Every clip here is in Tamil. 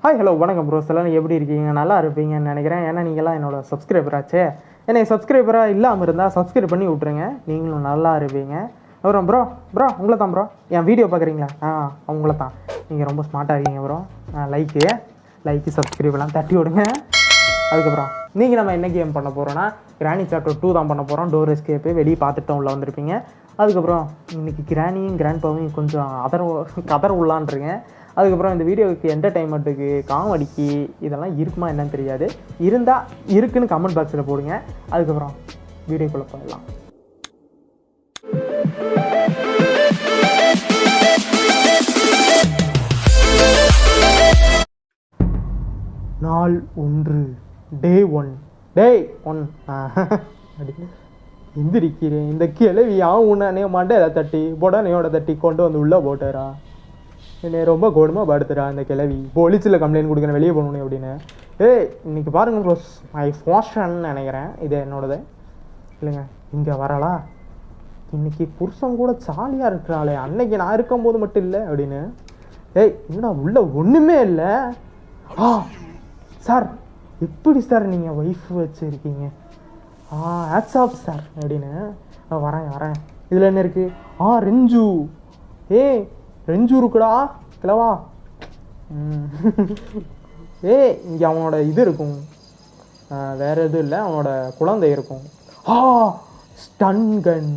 ஹாய் ஹலோ வணக்கம் ப்ரோஸ் எல்லாம் எப்படி இருக்கீங்க? நல்லா இருப்பீங்கன்னு நினைக்கிறேன். ஏன்னா நீங்கள்லாம் என்னோட சப்ஸ்கிரைபர் ஆச்சே. என்னை சப்ஸ்கிரைபராக இல்லாமல் இருந்தால் சப்ஸ்கிரைப் பண்ணி விட்ருங்க. நீங்களும் நல்லா இருப்பீங்க. அப்புறம் ப்ரோ உங்களை தான் ப்ரோ. என் வீடியோ பார்க்குறீங்களா? உங்களை தான். நீங்கள் ரொம்ப ஸ்மார்ட்டாக இருக்கீங்க ப்ரோ. லைக்கு சப்ஸ்கிரைப்லாம் தட்டி விடுங்க. அதுக்கப்புறம் நீங்கள் நம்ம என்ன கேம் பண்ண போகிறோன்னா கிராணி சாப்டர் 2 தான் பண்ண போகிறோம். டோர் எஸ்கேப்பு வெளியே பார்த்துட்டோம் உள்ள வந்திருப்பீங்க. அதுக்கப்புறம் இன்றைக்கி கிராணியும் கிராண்ட் பாவையும் கொஞ்சம் கதற உள்ளான்றீங்க. அதுக்கப்புறம் இந்த வீடியோவுக்கு என்டர்டைன்மெண்ட்டுக்கு காமெடிக்கு இதெல்லாம் இருக்குமா என்னன்னு தெரியாது. இருந்தால் இருக்குன்னு கமெண்ட் பாக்ஸில் போடுங்க. அதுக்கப்புறம் வீடியோக்குள்ளே போயிடலாம். நாள் 1 டே 1 எந்திரிக்கிறேன். இந்த கிளவி உன்னே மண்டையில தட்டி பொடனையோட தட்டி கொண்டு வந்து உள்ளே போட்டாரா. என்னை ரொம்ப கொடுமையாக படுத்துறா இந்த கிளவி. போலீஸில் கம்ப்ளைண்ட் கொடுக்குறேன் வெளியே போகணும் அப்படின்னு. இன்னைக்கு பாருங்கள் ப்ரோஸ், மை ஃபேஷன் நினைக்கிறேன் இது என்னோடது இல்லைங்க. இங்கே வரலா இன்னைக்கு புருஷன் கூட ஜாலியாக இருக்கிறாளே, அன்னைக்கு நான் இருக்கும்போது மட்டும் இல்லை அப்படின்னு. என்னடா உள்ள ஒன்றுமே இல்லை. சார் எப்படி சார் நீங்கள் ஒய்ஃப் வச்சுருக்கீங்க? ஹேட்ஸ் ஆஃப் சார் அப்படின்னு. வரேன். இதில் என்ன இருக்குது? ரெஞ்சு ரெஞ்சு இருக்குடா கிளவா. இங்கே அவனோட இது இருக்கும், வேறு எதுவும் இல்லை, அவனோட குழந்தை இருக்கும். ஸ்டன்கன்.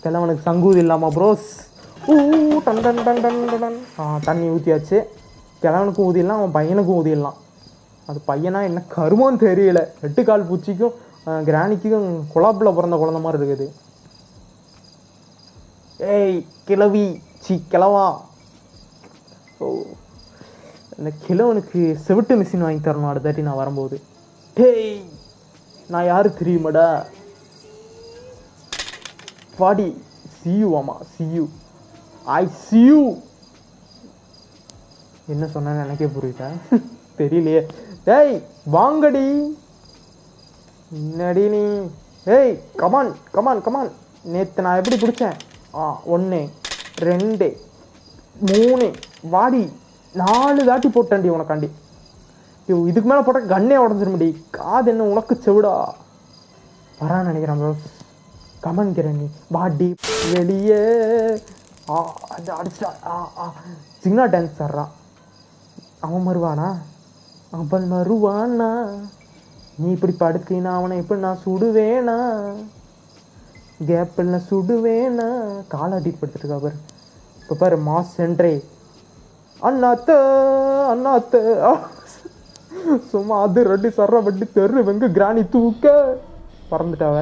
கிழவனுக்கு சங்கூதி இல்லாமல் ப்ரோஸ். டன் டன் டன் டன் டன். தண்ணி ஊற்றியாச்சு. கிழவனுக்கும் ஊதிடலாம், அவன் பையனுக்கும் ஊதிடலாம். அது பையனா என்ன கருமான்னு தெரியல. 8 கால் பூச்சிக்கும் கிராணிக்கும் குழாப்பில் பிறந்த குழந்த மாதிரி இருக்குது. கிழவி கிழவா. இந்த கிழவனுக்கு செவிட்டு மிஷின் வாங்கி தரணும் அடுத்தாட்டி நான் வரும்போது. நான் யாரு தெரியுமாடா? பாடி சியூ. சியூ ஐ சியூ. என்ன சொன்னேன்னு எனக்கே புரியுதா? தெரியலையே. வாங்கடி என்னடி நீ. கமான். நேற்று நான் எப்படி பிடிச்சேன்? 1 2 3 வாடி 4 தாட்டி போட்டேன்டி உனக்காண்டி. இதுக்கு மேலே போட்டால் கண்ணே உடஞ்சிருமடி. காது என்ன உனக்கு செவிடா. வரான்னு நினைக்கிறேன் ப்ரோ. கமன்கிறேன் நீ வாடி வெளியே. அடிச்சா சிக்னா டான்ஸ் ஆடுறான். அவன் மறுவானா? அவன் மறுவானா? நீ இப்படி படுத்தினா அவனை இப்படி நான் சுடுவேனா? கேப்பில் சுடுவேனா? காலாட்டிட்டு படுத்துருக்கா பாரு. இப்போ பாரு மாஸ் சென்ட்ரே. அண்ணாத்த சும்மா அது ரெட்டி சர்ற வட்டி தெரு வெங்க கிராணி தூக்க பறந்துட்டாவ.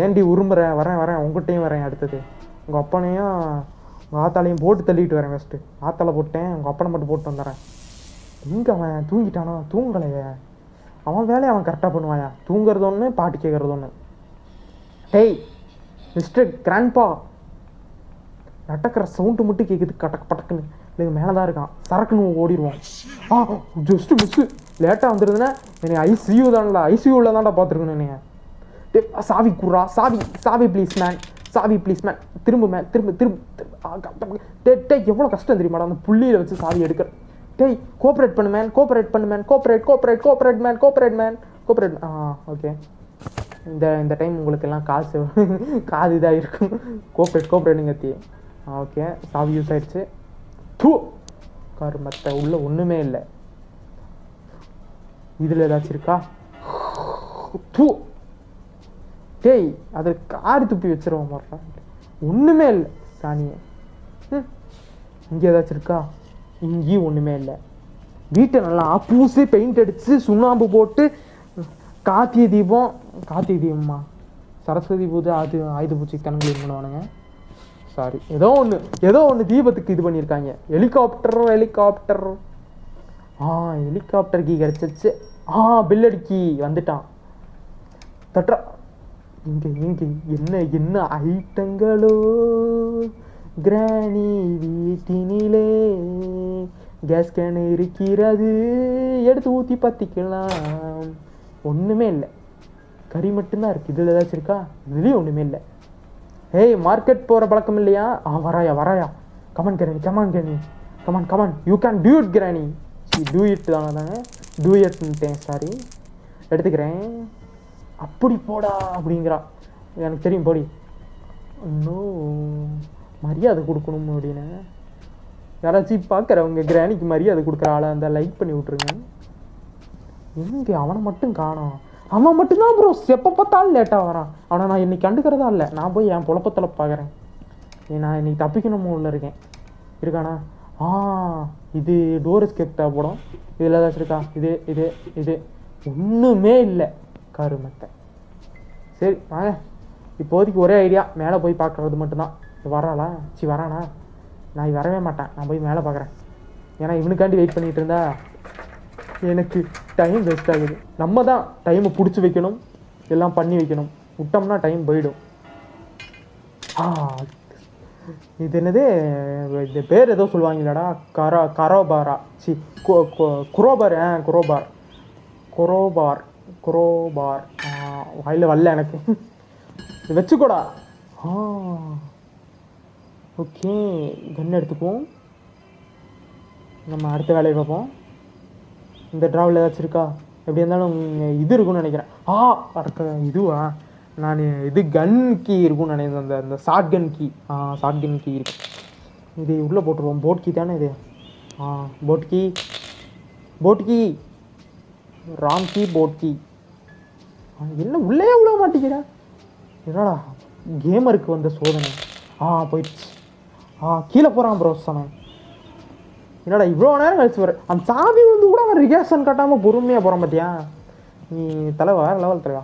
ஏண்டி உரும்புறேன்? வரேன் உங்கள்கிட்டையும் வரேன். அடுத்தது உங்கள் அப்பனையும் உங்கள் ஆத்தாலையும் போட்டு தள்ளிட்டு வரேன். ஃபஸ்ட்டு ஆத்தால போட்டேன், உங்கள் அப்பனை மட்டும் போட்டு வந்துடுறேன். எங்கே அவன் தூங்கிட்டானோ? தூங்கலையே. அவன் வேலையை அவன் கரெக்டாக பண்ணுவாயா? தூங்குறது ஒன்று, பாட்டு கேட்குறது ஒன்று. மிஸ்டர் கிராண்ட்பா, நடக்கிற சவுண்டு மட்டும் கேட்குது கட்டக்கு பட்டக்குன்னு. இல்லைங்க மேலே தான் இருக்கான். சரக்குன்னு ஓடிடுவான். Just miss. லேட்டாக வந்துருதுன்னா என்னை ஐசியூ தான்டா, ஐசியூவில் தான்டா பார்த்துருக்கணும். நீங்கள் சாவி குர்ரா, சாவி ப்ளீஸ் மேன். திரும்ப எவ்வளோ கஷ்டம் தெரியுமாடா அந்த புள்ளியில் வச்சு சாவி எடுக்கிற. கோஆப்ரேட் பண்ணு மேன். ஓகே. இந்த டைம் உங்களுக்கு எல்லாம் காது இதாக இருக்கும். கோஆப்ரேட்டுங்க தி. ஓகே, சாவி யூஸ் ஆயிடுச்சு. காரு மற்ற உள்ள ஒன்றுமே இல்லை. இதில் ஏதாச்சும் இருக்கா? அதை காரி துப்பி வச்சிருவோம். ஒன்றுமே இல்லை சாணியை. இங்கே ஏதாச்சும் இருக்கா? இங்கேயும் ஒன்றுமே இல்லை. வீட்டை நல்லா பூசி பெயிண்ட் அடித்து சுண்ணாம்பு போட்டு கார்த்திகை தீபமா சரஸ்வதி பூஜை ஆயுத பூஜைக்கு தானே க்ளீன் பண்ணுவானுங்க. சாரி, ஏதோ ஒன்று தீபத்துக்கு இது பண்ணியிருக்காங்க. ஹெலிகாப்டர் கீ கிடச்சிச்சு. பில்லடிக்கி வந்துட்டான். தட்டுறா. இங்கே என்ன ஐட்டங்களோ கிராணி வீட்டினிலே. கேஸ் கேன் இருக்கிறது, எடுத்து ஊற்றி பற்றிக்கலாம். ஒன்றுமே இல்லை, கறி மட்டும்தான் இருக்குது. இதில் ஏதாச்சும் இருக்கா? இதுலேயும் ஒன்றுமே இல்லை. மார்க்கெட் போகிற பழக்கம் இல்லையா? வராயா கமான் கேணி come on come on you can do it கிராணி. டூ இட் தாங்க டூ இட்ன்ட்டேன், சாரி. எடுத்துக்கிறேன். அப்படி போடா அப்படிங்கிறா. எனக்கு தெரியும் போடி. இன்னும் மரியாதை கொடுக்கணும் அப்படின்னு யாராச்சும் பார்க்குறவங்க கிராணிக்கு மரியாதை கொடுக்குற ஆளை அந்த லைக் பண்ணி விட்ருங்க. எங்கே அவனை மட்டும் காணோம். அவன் மட்டும்தான் ப்ரோ எப்போ பார்த்தாலும் லேட்டாக வரான். அவனை நான் இன்னைக்கு கண்டுக்கிறதா இல்லை. நான் போய் என் புழப்பத்தில் பார்க்குறேன். நான் இன்னைக்கு தப்பிக்கணும் உள்ள இருக்கேன். இருக்கானா? இது டோர் எஸ்கேப் தேவைப்படும். இதில் ஏதாச்சும் இருக்கா? இது இது இது ஒன்றுமே இல்லை. கருமத்தை. சரி வாங்க, இப்போதைக்கு ஒரே ஐடியா மேலே போய் பார்க்குறது மட்டும்தான். வராளா? வரானா? நான் வரவே மாட்டேன். நான் போய் மேலே பார்க்குறேன். ஏன்னா இவனுக்காண்டி வெயிட் பண்ணிகிட்டு இருந்தா எனக்கு டைம் வேஸ்ட் ஆகுது. நம்ம தான் டைமை பிடிச்சி வைக்கணும், எல்லாம் பண்ணி வைக்கணும். விட்டோம்னா டைம் போயிடும். இது என்னது, இது பேர் ஏதோ சொல்லுவாங்களாடா, கரோபாரா குரோபார். குரோபார் குரோபார் குரோபார் வாயில் வரல எனக்கு. இது வச்சுக்கூடா. ஓகே, கன் எடுத்துக்குவோம். நம்ம அடுத்த வேலையை பார்ப்போம். இந்த ட்ராவல் ஏதாச்சும் இருக்கா? எப்படி இருந்தாலும் இது இருக்குன்னு நினைக்கிறேன். இதுவா? நான் இது கன் கீ இருக்குன்னு நினைக்கிறேன். அந்த shotgun key. Shotgun key இருக்கு. இது உள்ளே போட்டுருவோம். போட் கீ தானே இது? Boat key, boat key, ram key, boat key. என்ன உள்ளே விட மாட்டேங்கிறேன். என்னடா கேமருக்கு வந்த சோதனை. போயிடுச்சு. கீழே போகிறான் ப்ரோ சொன்னேன். என்னடா இவ்வளோ நேரம் கழிச்சு வர. அந்த சாவி வந்து கூட அவன் ரிகேஷன் காட்டாமல் பொறுமையாக போகிறான் பார்த்தியா? நீ தலைவா வேறு லெவல் தலைவா.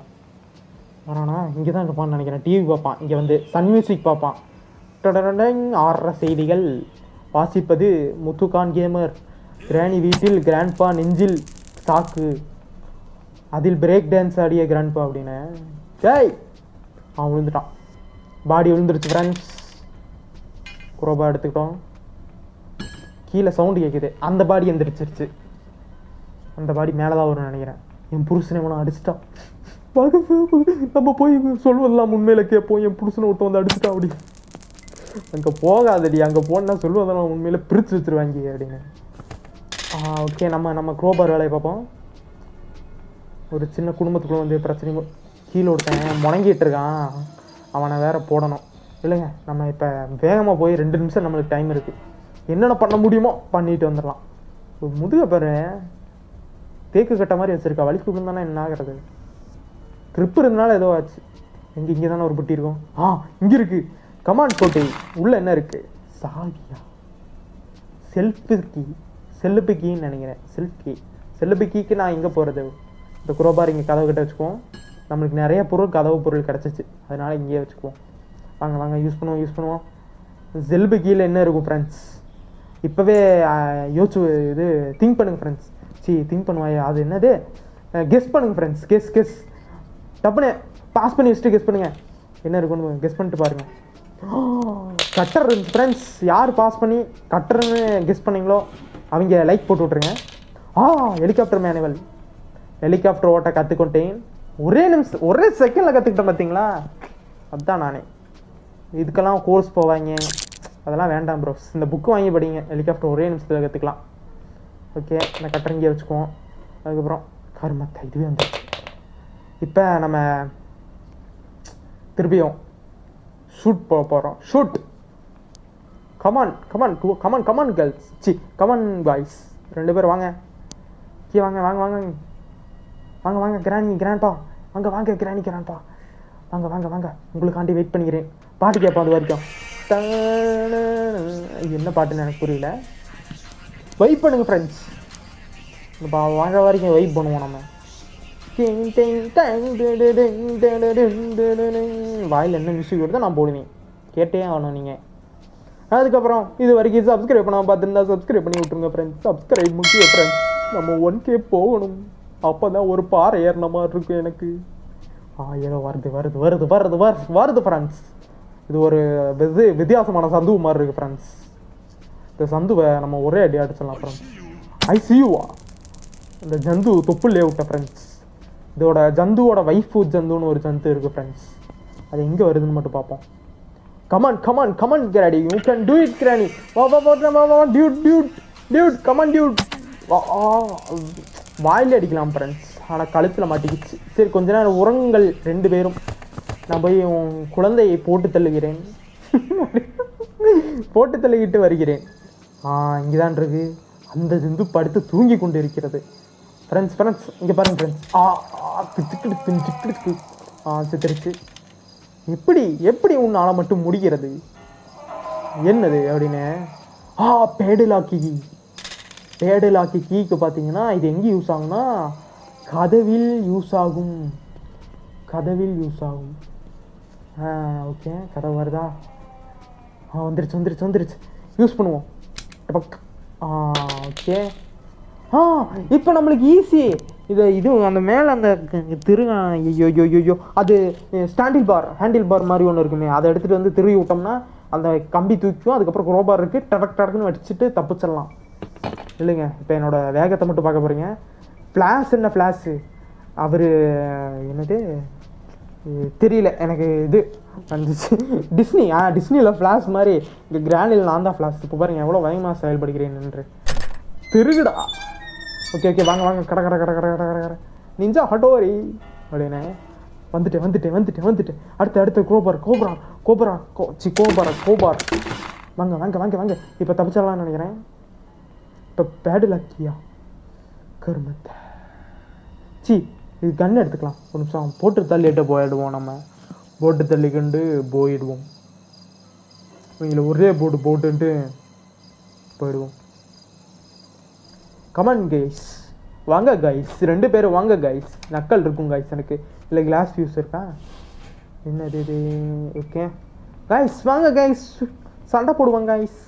வரானா? இங்கே தான் இருப்பான்னு நினைக்கிறேன். டிவி பார்ப்பான். இங்கே வந்து சன் மியூசிக் பார்ப்பான். 6 செய்திகள் வாசிப்பது முத்துகான் கேமர். கிராணி வீட்டில் கிராண்ட்பா நெஞ்சில் சாக்கு, அதில் பிரேக் டான்ஸ் ஆடிய கிராண்ட்பா அப்படின்னு. டேய் அவன் விழுந்துட்டான். பாடி விழுந்துருச்சு ஃப்ரெண்ட்ஸ். குரோபா எடுத்துக்கிட்டோம். கீழே சவுண்டு கேட்குது. அந்த பாடி எந்திரிச்சிருச்சு. அந்த பாடி மேலே தான் வரும்னு நினைக்கிறேன். என் புருஷனை இவனை அடிச்சிட்டான். நம்ம போய் சொல்வதெல்லாம் உண்மையில கேட்போம். என் புருஷனை விட்டு வந்து அடிச்சிட்டான் அப்படி. அங்கே போகாதடி, அங்கே போனால் சொல்வதெல்லாம் உண்மையில பிரித்து வச்சுருவாங்க அப்படின்னு. ஓகே, நம்ம குரோபார் வேலையை பார்ப்போம். ஒரு சின்ன குடும்பத்துக்குள்ள வந்து பிரச்சனை. கீழே ஒருத்தன் முடங்கிட்டு இருக்கான். அவனை வேற போடணும். இல்லைங்க, நம்ம இப்போ வேகமாக போய் 2 நிமிஷம் நம்மளுக்கு டைம் இருக்குது. என்னென்ன பண்ண முடியுமோ பண்ணிட்டு வந்துடலாம். ஒரு முதுக பேர் தேக்கு கட்ட மாதிரி வச்சுருக்கா. வலிக்கு விழுந்தானே என்ன ஆகிறது? ட்ரிப்பு இருந்தனால ஏதோ ஆச்சு. இங்கே தானே ஒரு புட்டி இருக்கும். இங்கே இருக்குது. கமாண்ட் போட்டி. உள்ளே என்ன இருக்குது? சாவியா? Shelf key. செல்லுப்பு கீன்னு நினைக்கிறேன். Self key. செல்லுப்பு கீக்கு நான் எங்கே போகிறது? இந்த குரோபார் இங்கே கதவு கிட்ட வச்சுக்குவோம். நம்மளுக்கு நிறைய கதவு பொருள் கிடச்சிச்சு. அதனால் இங்கேயே வச்சுக்குவோம். வாங்க யூஸ் பண்ணுவோம். செல்பு கீழே என்ன இருக்கும் ஃப்ரெண்ட்ஸ்? இப்போவே யோசிச்சு இது திங்க் பண்ணுங்க ஃப்ரெண்ட்ஸ். திங்க் பண்ணுவாங்க. அது என்னது? கெஸ் பண்ணுங்க ஃப்ரெண்ட்ஸ். கெஸ் டப்புன்னு பாஸ் பண்ணி வச்சுட்டு கெஸ் பண்ணுங்கள். என்ன இருக்குன்னு கெஸ் பண்ணிட்டு பாருங்கள். கட்டர் இருந்துச்சு ஃப்ரெண்ட்ஸ். யார் பாஸ் பண்ணி கட்டர்னு கெஸ் பண்ணீங்களோ அவங்க லைக் போட்டு விட்ருங்க. Helicopter manual. ஹெலிகாப்டர் ஓட்ட கற்றுக்கொண்டேன். ஒரே நிமிஷம், ஒரே செகண்டில் கற்றுக்கிட்டேன் பார்த்தீங்களா? அதுதான் நானே. இதுக்கெல்லாம் கோர்ஸ் போவாங்க, அதெல்லாம் வேண்டாம் ப்ரோஸ். இந்த புக்கு வாங்கி படிங்க. ஹெலிகாப்டர் ஒரே நிமிஷத்தில் கற்றுக்கலாம். ஓகே, இந்த கட்டர் இங்கே வச்சுக்குவோம். அதுக்கப்புறம் கருமத்தை இதுவே வந்து இப்போ நம்ம திருப்பியும் ஷூட் போக போகிறோம். Shoot. Come on girls. Come on boys. 2 பேர் வாங்க. வாங்க கிராண்ட்பா. வாங்க கிராண்ட்பா. வாங்க உங்களுக்காண்டி வெயிட் பண்ணிக்கிறேன். பாட்டு கேட்போம். அது வரைக்கும் என்ன பாட்டுன்னு எனக்கு புரியல. வெயிட் பண்ணுங்க ஃப்ரெண்ட்ஸ். வாங்க வரைக்கும் வெயிட் பண்ணுவோம். நம்ம வாயில் என்ன மியூசிக் வருதோ நான் போடுவேன். கேட்டே ஆகணும் நீங்கள். அதுக்கப்புறம் இது வரைக்கும் சப்ஸ்கிரைப் பண்ணாமல் பார்த்துருந்தா சப்ஸ்கிரைப் பண்ணி விட்ருங்க ஃப்ரெண்ட்ஸ். சப்ஸ்கிரைப் முக்கியம் ஃப்ரெண்ட்ஸ். நம்ம 1K போகணும். அப்போ தான் ஒரு பாறை ஏறின மாதிரி இருக்கும் எனக்கு. ஏதோ வருது ஃப்ரெண்ட்ஸ். இது ஒரு வித்தியாசமான சந்துவு மாதிரி இருக்குது ஃப்ரெண்ட்ஸ். இந்த சந்துவை நம்ம ஒரே அடி அடிச்சிடலாம் ஃப்ரெண்ட்ஸ். ஐசியூவா? இந்த ஜந்து தொப்புள்ளே விட்ட ஃப்ரெண்ட்ஸ். ஜந்துவோட வைஃபு ஜந்துன்னு ஒரு ஜந்து இருக்குது ஃப்ரெண்ட்ஸ். அது எங்கே வருதுன்னு மட்டும் பார்ப்போம். Come on Grady, you can do it Granny. வா டியூட் கமான் டியூட். வாயில் அடிக்கலாம் ஃப்ரெண்ட்ஸ், ஆனால் கழுத்தில் மாட்டிக்கிச்சு. சரி கொஞ்ச நேரம் உறங்குங்கள் 2 பேரும். நான் போய் உன் குழந்தையை போட்டு தள்ளுகிறேன். போட்டு தள்ளிக்கிட்டு வருகிறேன். இங்கே தான் இருக்கு. அந்த ஜந்து படுத்து தூங்கி கொண்டு இருக்கிறது. ஃப்ரெண்ட்ஸ் இங்கே பாருங்க ஃப்ரெண்ட்ஸ். சித்தரிச்சு எப்படி உன்னால் மட்டும் முடிகிறது? என்னது அப்படின்னு. பேடு லாக்கி கீக்கு பார்த்தீங்கன்னா இது எங்கே யூஸ் ஆகும்னா கதவில் யூஸ் ஆகும். ஓகே, கதவு வருதா? வந்துருச்சு. யூஸ் பண்ணுவோம். ஓகே, இப்போ நம்மளுக்கு ஈஸி. இது அந்த மேலே அந்த ஐயோ அது ஹேண்டில் பார் மாதிரி ஒன்று இருக்குமே, அதை எடுத்துகிட்டு வந்து திருவி விட்டோம்னா அந்த கம்பி தூக்கிக்கும். அதுக்கப்புறம் க்ரோபார் இருக்குது, டடக்குன்னு வச்சுட்டு தப்பிச்சிடலாம். இல்லைங்க, இப்போ என்னோடய வேகத்தை மட்டும் பார்க்க போகிறீங்க. ஃப்ளாஷு அவர் என்னது தெரியல எனக்கு. இது வந்துச்சு டிஸ்னியில் ஃப்ளாஷ் மாதிரி. இங்கே கிராண்டில் நான் தான் ஃப்ளாஷ். இப்போ பாருங்கள் எவ்வளோ வேகமாக செயல்படுகிறேன் என்று. திருகுடா. ஓகே வாங்க கடை நிஞ்சா ஹட்டோரி அப்படின்னு. வந்துட்டேன். அடுத்த கோபார். வாங்க. இப்போ தப்பிச்சிடலாம்னு நினைக்கிறேன். இப்போ பேடு லாக்கியா கருமத்தை. இது கன்று எடுத்துக்கலாம். ஒரு நிமிஷம் போட்டு தள்ளிட்டு போயிடுவோம். நம்ம போட்டு தள்ளிக்கொண்டு போயிடுவோம். இவங்களை ஒரே போட்டுன்ட்டு போயிடுவோம். கமான் கைஸ், வாங்க கைஸ், 2 பேரும் வாங்க கைஸ். நக்கல் இருக்கும் கைஸ் எனக்கு. இல்லை கிளாஸ் ஃபியூஸ் இருக்கா? என்னது இது? ஓகே கைஸ் வாங்க கைஸ், சண்டை போடுவாங்க கைஸ்.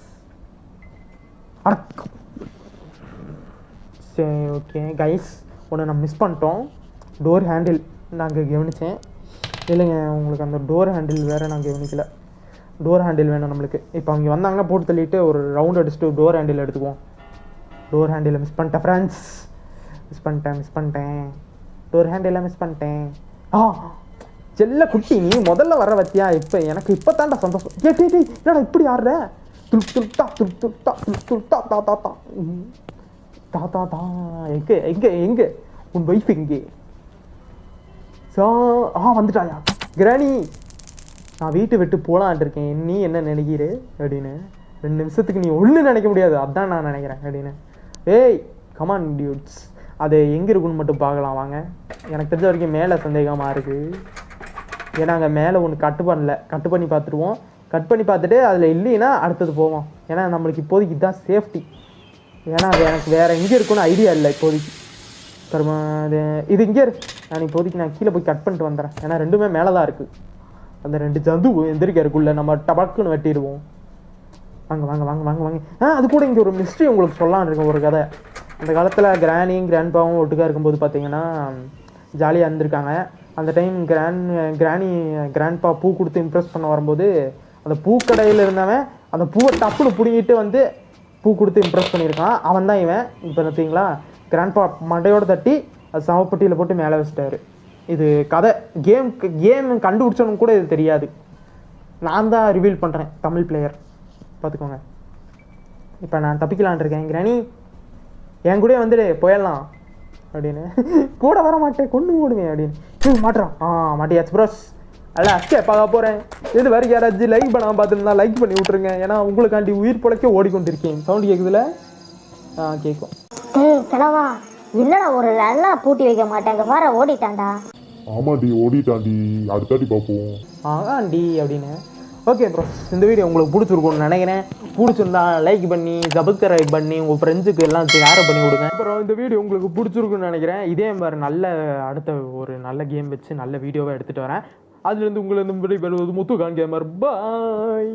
சரி ஓகே கைஸ், ஒன்று நம்ம மிஸ் பண்ணிட்டோம். டோர் ஹேண்டில் நாங்கள் கவனித்தேன். இல்லைங்க, உங்களுக்கு அந்த டோர் ஹேண்டில் வேறு நான் கவனிக்கல. டோர் ஹேண்டில் வேணும் நம்மளுக்கு. இப்போ அவங்க வந்தாங்கன்னா போட்டு தள்ளிட்டு ஒரு ரவுண்ட் அடிச்சுட்டு டோர் ஹேண்டில் எடுத்துக்குவோம். டோர் ஹேண்டில் மிஸ் பண்ணிட்டேன் ஃப்ரெண்ட்ஸ். மிஸ் பண்ணிட்டேன். டோர் ஹேண்டில் மிஸ் பண்ணிட்டேன். செல்ல குட்டி, நீ முதல்ல வர வத்தியா? எனக்கு இப்போ தாண்டா சந்தோஷம். என்னடா இப்படி ஆடுற? தாத்தா எங்கே உன் வைஃப் எங்கே? வந்துட்டாயா கிராணி? நான் வீட்டை விட்டு போகலான் இருக்கேன். நீ என்ன நினைக்கிற அப்படின்னு. 2 நிமிஷத்துக்கு நீ ஒன்றும் நினைக்க முடியாது, அதான் நான் நினைக்கிறேன் அப்படின்னு. ஏய் கமான் டியூட்ஸ், அது எங்கே இருக்குன்னு மட்டும் பார்க்கலாம் வாங்க. எனக்கு தெரிஞ்ச வரைக்கும் மேலே சந்தேகமாக இருக்குது. ஏன்னா அங்கே மேலே ஒன்று கட் பண்ணி பார்த்துருவோம். கட் பண்ணி பார்த்துட்டு அதில் இல்லைன்னா அடுத்தது போவோம். ஏன்னா நம்மளுக்கு இப்போதைக்கு இதுதான் சேஃப்டி. ஏன்னா அது எனக்கு வேறு எங்கே இருக்குன்னு ஐடியா இல்லை இப்போதைக்கு. இது இங்கே நான் இப்போதைக்கு கீழே போய் கட் பண்ணிட்டு வந்துடுறேன். ஏன்னா 2மே மேலே தான் இருக்குது. அந்த 2 ஜந்து எந்திரிக்கிறதுக்குள்ளே நம்ம டபக்குன்னு வெட்டிடுவோம். வாங்க. அது கூட இங்கே ஒரு மிஸ்ட்ரி உங்களுக்கு சொல்லலான்னு இருக்கேன், ஒரு கதை. அந்த காலத்தில் கிராணியும் கிராண்ட்பாவும் ஒட்டுக்காக இருக்கும்போது பார்த்தீங்கன்னா ஜாலியாக இருந்திருக்காங்க. அந்த டைம் கிராண்ட்பா பூ கொடுத்து இம்ப்ரெஸ் பண்ண வரும்போது அந்த பூக்கடையில் இருந்தவன் அந்த பூவை டப்புன்னு பிடிங்கிட்டு வந்து பூ கொடுத்து இம்ப்ரெஸ் பண்ணியிருக்கான். அவன் தான் இவன். இப்போ பார்த்தீங்களா, கிராண்ட்பா மண்டையோடு தட்டி அது சவப்பட்டியில் போட்டு மேலே வச்சிட்டாரு. இது கதை. கேம் கண்டுபிடிச்சவனுக்கு கூட இது தெரியாது. நான் தான் ரிவீல் பண்ணுறேன், தமிழ் பிளேயர் பார்த்துக்கோங்க. இப்போ நான் தப்பிக்கலான் இருக்கேன். கிராணி என் கூட வந்துடு, போயிடலாம் அப்படின்னு. கூட வர மாட்டேன், கொண்டு ஓடுவேன் அப்படின்னு. மாட்டுறான். மாட்டியாச்சு ப்ரோஸ். அல்ல பார்க்க போகிறேன். இது வரைக்கும் யாராச்சும் லைக் பண்ணாமல் பார்த்துருந்தா லைக் பண்ணி விட்ருங்க. ஏன்னா உங்களுக்காண்டி உயிர் பொழைக்க ஓடிக்கொண்டிருக்கேன். சவுண்டு கேட்குதுல? கேட்கும். கிழவா என்னடா ஒரு நல்லா பூட்டி வைக்க மாட்டேங்க, வர ஓடிட்டான்டா. ஆமாண்டி ஓடிட்டாண்டி, அடுத்தாடி பார்ப்போம். ஆண்டி அப்படின்னு. ஓகே ப்ரோ, இந்த வீடியோ உங்களுக்கு பிடிச்சிருக்கும்னு நினைக்கிறேன். பிடிச்சிருந்தா லைக் பண்ணி சப்ஸ்கிரைப் பண்ணி உங்கள் ஃப்ரெண்ட்ஸுக்கு எல்லாம் ஷேர் பண்ணி விடுங்க. அப்புறம் இந்த வீடியோ உங்களுக்கு பிடிச்சிருக்குன்னு நினைக்கிறேன். இதே மாதிரி அடுத்த ஒரு நல்ல கேம் வச்சு நல்ல வீடியோவை எடுத்துகிட்டு வரேன். அதுலேருந்து உங்களை இந்த வீடியோ முத்துகான் கேமர். பாய்.